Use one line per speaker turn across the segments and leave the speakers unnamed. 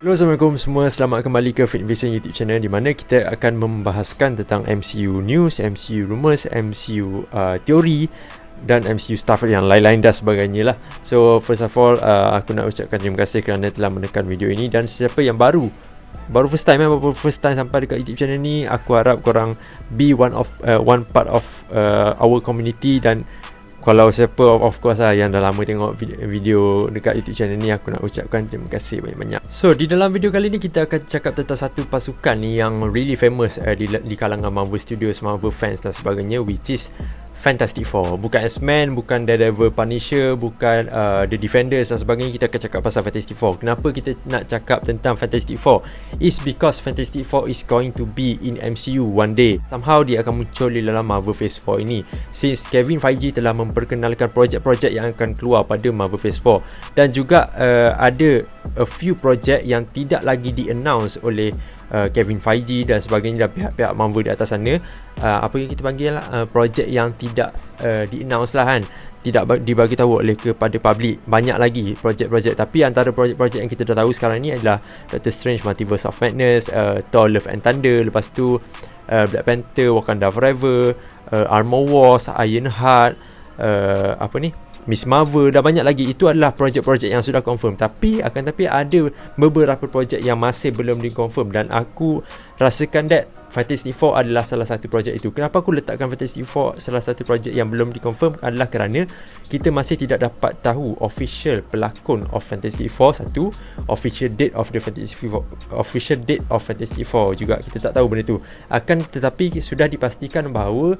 Hello, Assalamualaikum semua. Selamat kembali ke Fit Vision YouTube channel, di mana kita akan membahaskan tentang MCU news, MCU rumors, MCU teori dan MCU stuff yang lain-lain dan sebagainya lah. So first of all, aku nak ucapkan terima kasih kerana telah menekan video ini. Dan siapa yang baru first time sampai dekat YouTube channel ni, aku harap korang be one part of our community. Dan kalau siapa of course lah yang dah lama tengok video dekat YouTube channel ni, aku nak ucapkan terima kasih banyak-banyak. So di dalam video kali ni kita akan cakap tentang satu pasukan ni yang really famous di kalangan Marvel Studios, Marvel fans dan sebagainya, which is Fantastic Four. Bukan X-Men, bukan Daredevil, Punisher, bukan The Defenders dan sebagainya. Kita akan cakap pasal Fantastic Four. Kenapa kita nak cakap tentang Fantastic Four? Is because Fantastic Four is going to be in MCU one day. Somehow dia akan muncul di dalam Marvel Phase 4 ini, since Kevin Feige telah memperkenalkan projek-projek yang akan keluar pada Marvel Phase 4. Dan juga ada a few projek yang tidak lagi di-announce oleh Kevin Feige dan sebagainya, dan pihak-pihak Marvel di atas sana. Apa yang kita panggil projek yang tidak di-announce lah kan, tidak dibagi tahu oleh kepada public. Banyak lagi projek-projek, tapi antara projek-projek yang kita dah tahu sekarang ni adalah Doctor Strange Multiverse of Madness, Thor Love and Thunder, lepas tu Black Panther Wakanda Forever, Armor Wars, Ironheart, Miss Marvel, dah banyak lagi. Itu adalah projek-projek yang sudah confirm. Tapi ada beberapa projek yang masih belum dikonfirm, dan aku rasakan that Fantastic Four adalah salah satu projek itu. Kenapa aku letakkan Fantastic Four salah satu projek yang belum dikonfirm adalah kerana kita masih tidak dapat tahu official pelakon of Fantastic Four, satu, official date of Fantastic Four juga kita tak tahu benda tu. Tetapi sudah dipastikan bahawa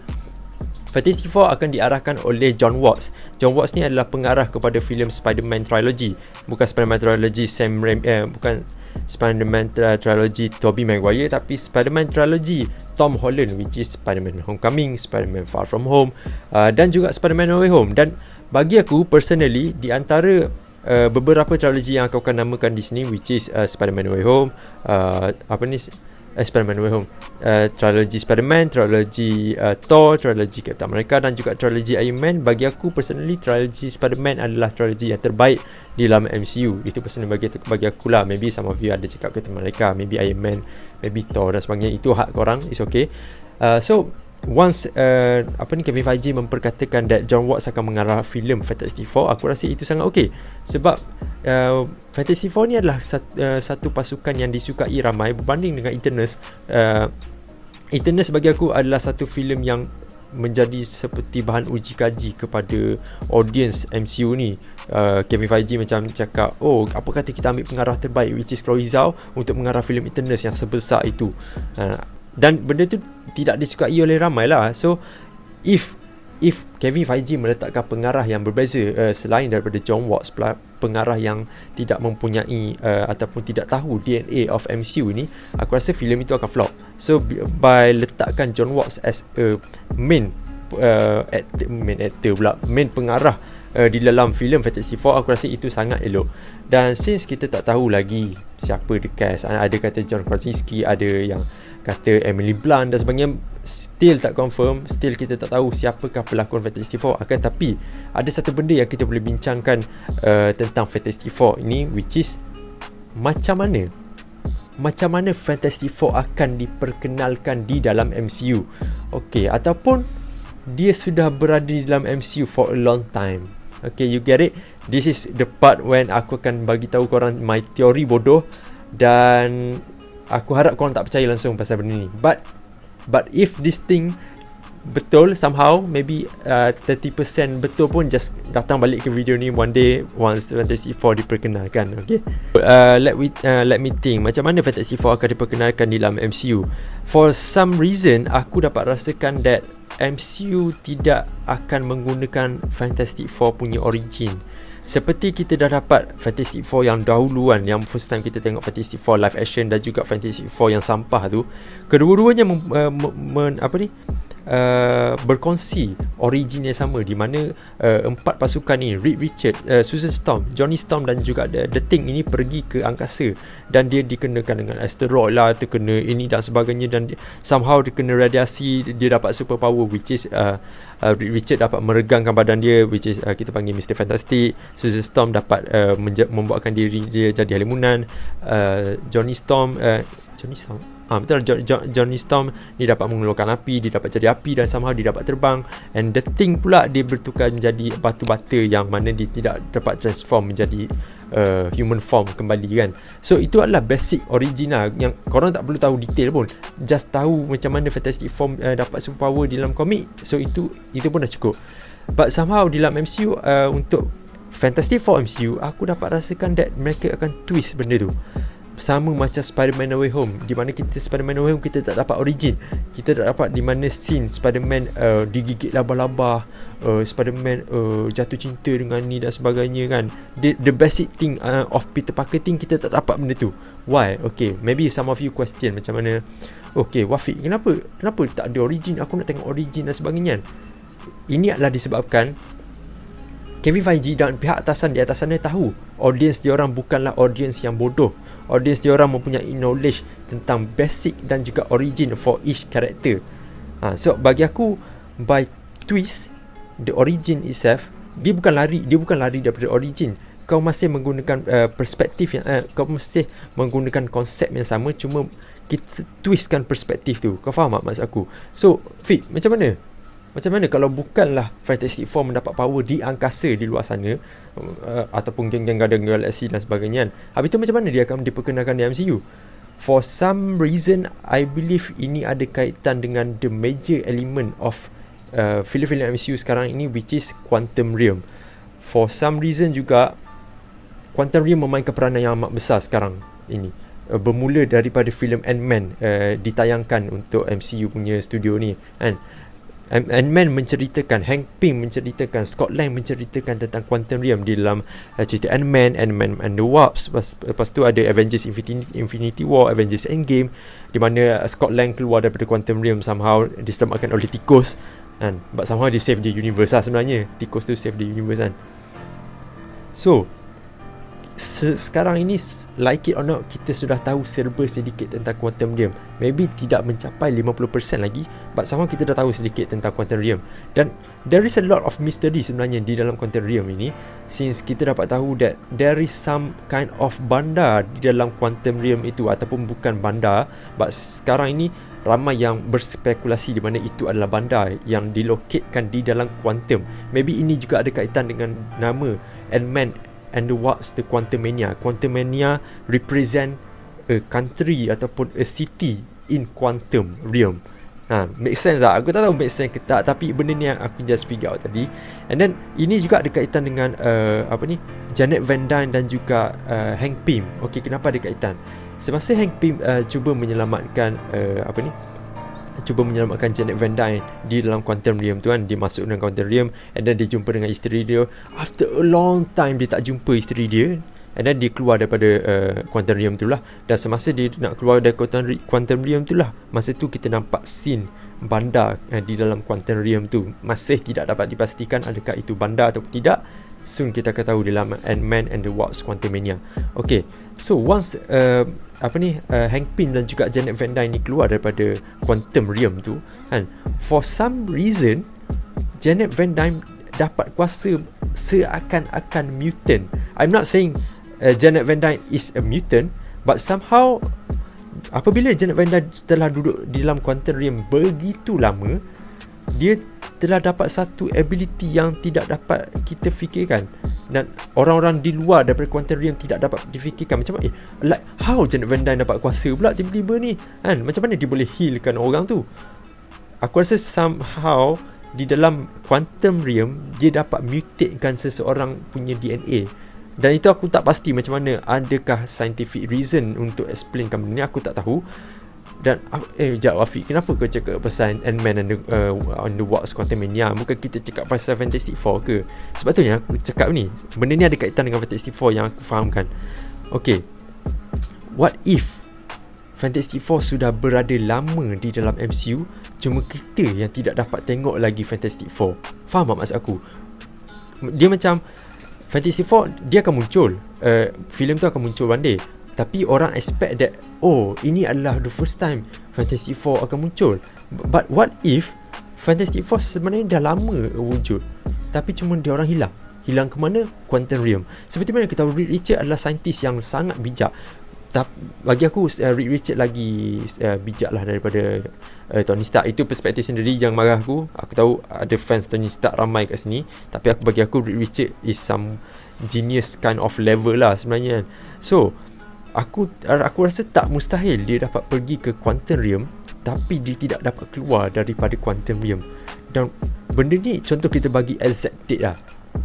Fantastic Four akan diarahkan oleh Jon Watts. Jon Watts ni adalah pengarah kepada filem Spider-Man Trilogy. Bukan Spider-Man Trilogy bukan Spider-Man Trilogy Tobey Maguire, tapi Spider-Man Trilogy Tom Holland, which is Spider-Man Homecoming, Spider-Man Far From Home, dan juga Spider-Man No Way Home. Dan bagi aku personally, di antara beberapa trilogy yang aku akan namakan di sini, which is Spider-Man No Way Home, Spider-Man No Way Home, trilogy Spider-Man, trilogy Thor, trilogy Captain America dan juga trilogy Iron Man. Bagi aku personally, trilogy Spider-Man adalah trilogy yang terbaik di dalam MCU. Itu personally bagi aku lah. Maybe some of you ada cakap Captain America, maybe Iron Man, maybe Thor dan sebagainya. Itu hak korang, it's okay. So once Kevin Feige memperkatakan that Jon Watts akan mengarah filem Fantastic Four, aku rasa itu sangat okey. Sebab Fantastic Four ni adalah satu pasukan yang disukai ramai berbanding dengan Eternals. Eternals bagi aku adalah satu filem yang menjadi seperti bahan uji kaji kepada audience MCU ni. Kevin Feige macam cakap, apa kata kita ambil pengarah terbaik, which is Chloe Zhao, untuk mengarah filem Eternals yang sebesar itu. Dan benda tu tidak disukai oleh ramai lah. So if Kevin Feige meletakkan pengarah yang berbeza selain daripada Jon Watts, pengarah yang tidak mempunyai ataupun tidak tahu DNA of MCU ni, aku rasa filem itu akan flop. So by letakkan Jon Watts as a main pengarah di dalam filem Fantastic Four, aku rasa itu sangat elok. Dan since kita tak tahu lagi siapa the cast, ada kata John Krasinski, ada yang kata Emily Blunt dan sebagainya, still tak confirm, still kita tak tahu siapakah pelakon Fantastic Four. Tapi ada satu benda yang kita boleh bincangkan tentang Fantastic Four ini, which is macam mana Fantastic Four akan diperkenalkan di dalam MCU. Ataupun dia sudah berada di dalam MCU for a long time. You get it? This is the part when aku akan bagi tahu korang my teori bodoh, dan aku harap korang tak percaya langsung pasal benda ni. But if this thing betul somehow, maybe 30% betul pun, just datang balik ke video ni one day once Fantastic Four diperkenalkan. Let me think, macam mana Fantastic Four akan diperkenalkan di dalam MCU. For some reason, aku dapat rasakan that MCU tidak akan menggunakan Fantastic Four punya origin. Seperti kita dah dapat Fantastic Four yang dahuluan, yang first time kita tengok Fantastic Four live action, dan juga Fantastic Four yang sampah tu. Kedua-duanya berkongsi origin yang sama, di mana 4 pasukan ni, Reed Richards, Susan Storm, Johnny Storm dan juga The Thing ini pergi ke angkasa, dan dia dikenakan dengan asteroid lah, terkena ini dan sebagainya, dan somehow terkena radiasi, dia dapat superpower, which is Reed Richards dapat meregangkan badan dia, which is kita panggil Mr. Fantastic. Susan Storm dapat membuatkan diri dia jadi halimunan. Johnny Storm betul, Johnny Storm ni dapat mengeluarkan api, dia dapat jadi api dan somehow dia dapat terbang. And The Thing pula dia bertukar menjadi batu-bata, yang mana dia tidak dapat transform menjadi human form kembali kan. So itu adalah basic original yang korang tak perlu tahu detail pun, just tahu macam mana Fantastic Four dapat superpower di dalam komik. So itu pun dah cukup. But somehow di dalam MCU, untuk Fantastic Four MCU, aku dapat rasakan that mereka akan twist benda tu. Sama macam Spider-Man No Way Home, di mana Spider-Man No Way Home kita tak dapat origin, kita tak dapat di mana scene Spider-Man digigit laba-laba, Spider-Man jatuh cinta dengan ni dan sebagainya kan. The basic thing of Peter Parker thing, kita tak dapat benda tu. Why? Okay, maybe some of you question macam mana, okay Wafiq, kenapa tak ada origin, aku nak tengok origin dan sebagainya. Ini adalah disebabkan Kevin Feige dan pihak atasan di atas sana tahu audience diorang bukanlah audience yang bodoh. Audience diorang mempunyai knowledge tentang basic dan juga origin for each character. So bagi aku, by twist the origin itself, dia bukan lari daripada origin. Kau masih menggunakan perspektif yang kau masih menggunakan konsep yang sama, cuma kita twistkan perspektif tu. Kau faham tak maksud aku? So Fit, macam mana kalau bukanlah Fantastic Four mendapat power di angkasa di luar sana, ataupun geng-geng Guardian Galaxy dan sebagainya kan? Habis tu macam mana dia akan diperkenalkan di MCU? For some reason, I believe ini ada kaitan dengan the major element of filem-filem MCU sekarang ini, which is Quantum Realm. For some reason juga, Quantum Realm memainkan peranan yang amat besar sekarang ini. Bermula daripada filem Ant-Man ditayangkan untuk MCU punya studio ni kan. Ant-Man menceritakan, Hank Pym menceritakan, Scott Lang menceritakan tentang Quantum Realm di dalam cerita Ant-Man and the Wasp. Lepas tu ada Avengers Infinity War, Avengers Endgame, di mana Scott Lang keluar daripada Quantum Realm, somehow diselamatkan oleh tikus kan? But somehow dia save the universe lah sebenarnya. Tikus tu save the universe kan. So sekarang ini, like it or not, kita sudah tahu serba sedikit tentang Quantum Realm. Maybe tidak mencapai 50% lagi, but somehow kita dah tahu sedikit tentang Quantum Realm. Dan there is a lot of mystery sebenarnya di dalam Quantum Realm ini, since kita dapat tahu that there is some kind of bandar di dalam Quantum Realm itu, ataupun bukan bandar, but sekarang ini ramai yang berspekulasi di mana itu adalah bandar yang diloketkan di dalam Quantum. Maybe ini juga ada kaitan dengan nama Ant-Man and the Wasp, the Quantumania. Quantumania represent a country ataupun a city in Quantum Realm. Make sense tak? Aku tak tahu make sense ke tak, tapi benda ni yang aku just figure out tadi. And then ini juga ada kaitan dengan Janet Van Dyne dan juga Hank Pym. Okay, kenapa ada kaitan? Semasa Hank Pym cuba menyelamatkan Janet Van Dyne di dalam Quantum Realm tu kan, dia masuk dalam Quantum Realm, and then dia jumpa dengan isteri dia. After a long time dia tak jumpa isteri dia, and then dia keluar daripada Quantum Realm tu lah. Dan semasa dia nak keluar dari Quantum Realm tu lah, masa tu kita nampak scene bandar di dalam Quantum Realm tu. Masih tidak dapat dipastikan adakah itu bandar atau tidak. Soon kita akan tahu dalam Ant-Man and the Wasp Quantumania. Okay, so once Hank Pym dan juga Janet Van Dyne ni keluar daripada Quantum Realm tu kan, for some reason Janet Van Dyne dapat kuasa seakan-akan mutant. I'm not saying Janet Van Dyne is a mutant, but somehow apabila Janet Van Dyne setelah duduk di dalam Quantum Realm begitu lama, dia telah dapat satu ability yang tidak dapat kita fikirkan, dan orang-orang di luar daripada Quantum Realm tidak dapat difikirkan. Macam mana like how Janet Van Dyne dapat kuasa pula tiba-tiba ni kan? Macam mana dia boleh healkan orang tu? Aku rasa somehow di dalam Quantum Realm dia dapat mutatekan seseorang punya DNA, dan itu aku tak pasti macam mana. Adakah scientific reason untuk explainkan benda ni, aku tak tahu. Dan sekejap Wafiq, kenapa kau cakap pasal Ant-Man and the Wasp Quantumania? Bukan kita cakap pasal Fantastic Four ke? Sebab tu yang aku cakap ni, benda ni ada kaitan dengan Fantastic Four yang aku fahamkan. Okay, what if Fantastic Four sudah berada lama di dalam MCU, cuma kita yang tidak dapat tengok lagi Fantastic Four. Faham tak maksud aku? Dia macam Fantastic Four, dia akan muncul, filem tu akan muncul one day, tapi orang expect that, oh, ini adalah the first time Fantastic Four akan muncul. But what if Fantastic Four sebenarnya dah lama wujud, tapi cuma dia orang hilang ke mana? Quantum Realm. Seperti mana kita tahu, Reed Richards adalah saintis yang sangat bijak. Bagi aku Reed Richards lagi bijak lah daripada Tony Stark. Itu perspektif sendiri yang marah aku. Aku tahu ada fans Tony Stark ramai kat sini, tapi bagi aku Reed Richards is some genius kind of level lah sebenarnya. So aku rasa tak mustahil dia dapat pergi ke Quantum Realm, tapi dia tidak dapat keluar daripada Quantum Realm. Dan benda ni contoh kita bagi exact date lah.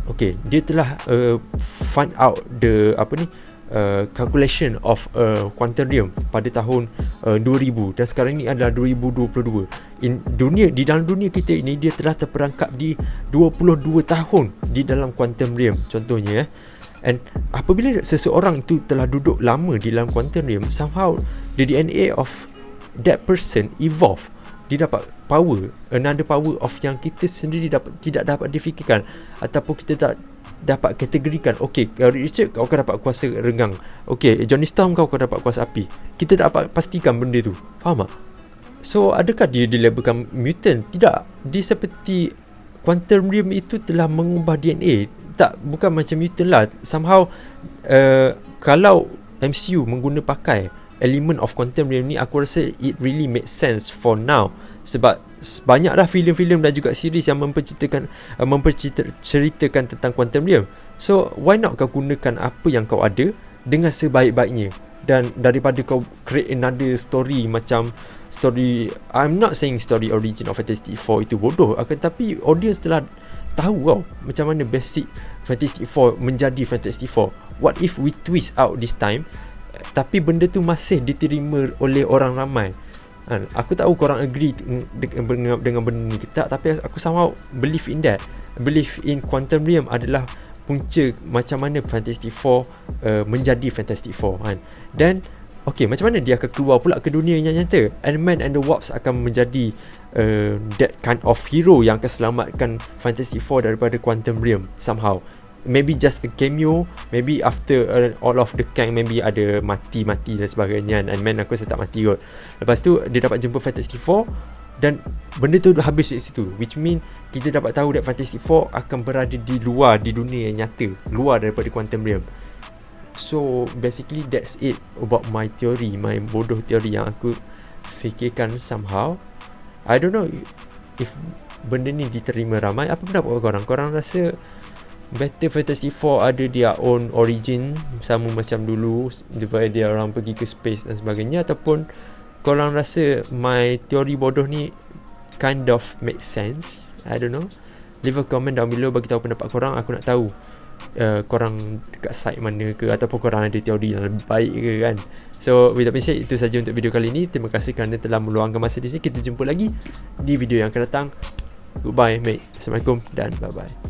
Okay, dia telah find out the calculation of Quantum Realm pada tahun 2000, dan sekarang ni adalah 2022. Di dalam dunia kita ini, dia telah terperangkap di 22 tahun di dalam Quantum Realm contohnya. And apabila seseorang itu telah duduk lama di dalam Quantum Realm, somehow the DNA of that person evolve. Dia dapat power, another power of yang kita sendiri tidak dapat difikirkan, ataupun kita tak dapat kategorikan. Okay, Richard, kau akan dapat kuasa renggang. Okay, Johnny Storm, kau akan dapat kuasa api. Kita tak dapat pastikan benda tu. Faham tak? So adakah dia dilabelkan mutant? Tidak. Dia seperti Quantum Realm itu telah mengubah DNA. Tak, bukan macam mutant lah. Somehow kalau MCU pakai element of Quantum Realm ni, aku rasa it really makes sense for now. Sebab banyak dah filem-filem dan juga series yang memperceritakan tentang Quantum Realm. So why not kau gunakan apa yang kau ada dengan sebaik-baiknya, dan daripada kau create another story macam story, I'm not saying story origin of Fantastic Four itu bodoh, akan tapi audience telah tahu macam mana basic Fantastic Four menjadi Fantastic Four. What if we twist out this time, tapi benda tu masih diterima oleh orang ramai? Aku tahu korang agree dengan benda ni tak, tapi aku somehow believe in that. Believe in Quantum Realm adalah punca macam mana Fantastic Four menjadi Fantastic Four kan. Dan okay, macam mana dia akan keluar pula ke dunia yang nyata? Ant-Man and the Wasp akan menjadi that kind of hero yang akan selamatkan Fantastic Four daripada Quantum Realm somehow. Maybe just a cameo, maybe after all of the gang maybe ada mati dan sebagainya. Ant-Man aku rasa tak mati kot. Lepas tu dia dapat jumpa Fantastic Four, dan benda tu dah habis di situ, which mean kita dapat tahu that Fantastic Four akan berada di luar, di dunia yang nyata, luar daripada Quantum Realm. So basically that's it about my theory, my bodoh theory yang aku fikirkan somehow. I don't know if benda ni diterima ramai. Apa pendapat korang? Korang rasa better Fantastic Four ada their own origin sama macam dulu, divide dia orang pergi ke space dan sebagainya, ataupun korang rasa my teori bodoh ni kind of make sense? I don't know. Leave a comment down below, bagi tahu pendapat korang. Aku nak tahu korang dekat side mana ke, ataupun korang ada teori yang lebih baik ke kan. So with that being said, itu saja untuk video kali ini. Terima kasih kerana telah meluangkan masa di sini. Kita jumpa lagi di video yang akan datang. Goodbye mate. Assalamualaikum dan bye bye.